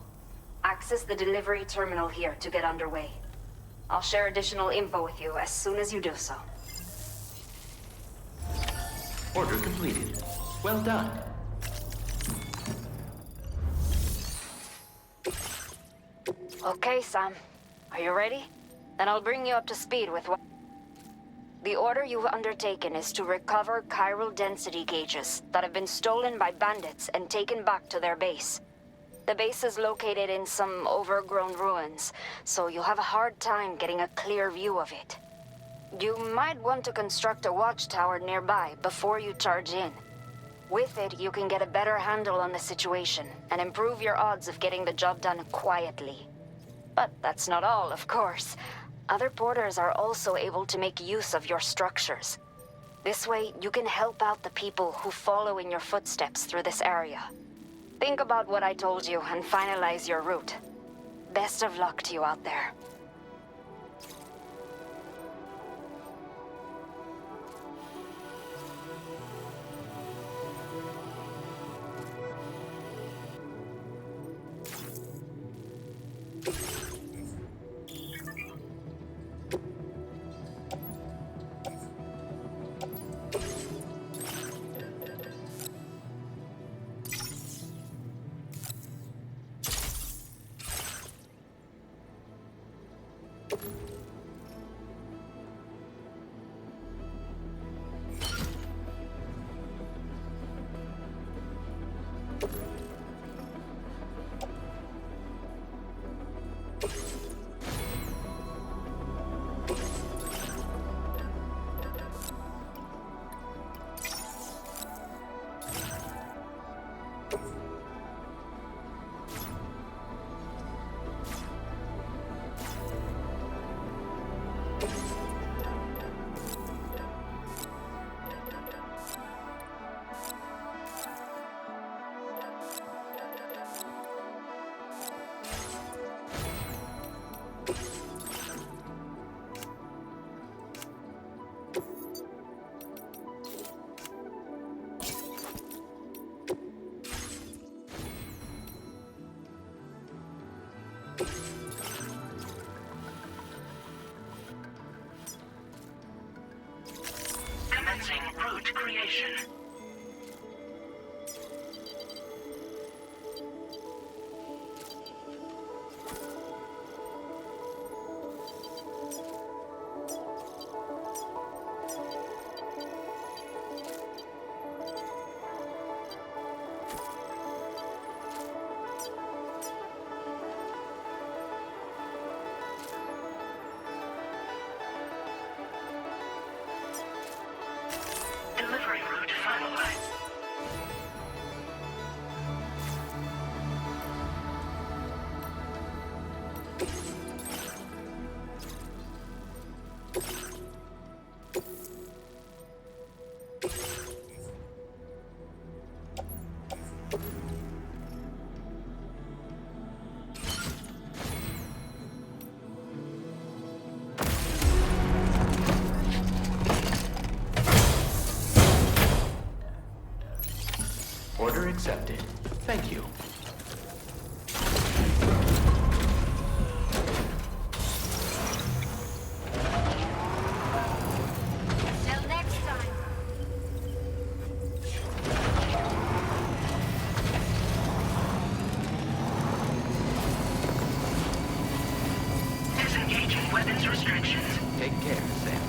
access the delivery terminal here to get underway. I'll share additional info with you as soon as you do so. Order completed. Well done. Okay, Sam. Are you ready? Then I'll bring you up to speed with what... The order you've undertaken is to recover chiral density gauges that have been stolen by bandits and taken back to their base. The base is located in some overgrown ruins, so you'll have a hard time getting a clear view of it. You might want to construct a watchtower nearby before you charge in. With it, you can get a better handle on the situation and improve your odds of getting the job done quietly. But that's not all, of course. Other porters are also able to make use of your structures. This way, you can help out the people who follow in your footsteps through this area. Think about what I told you and finalize your route. Best of luck to you out there. Commencing route creation. Delivery route finalized. Order accepted. Thank you. weapons restrictions. Take care, Sam.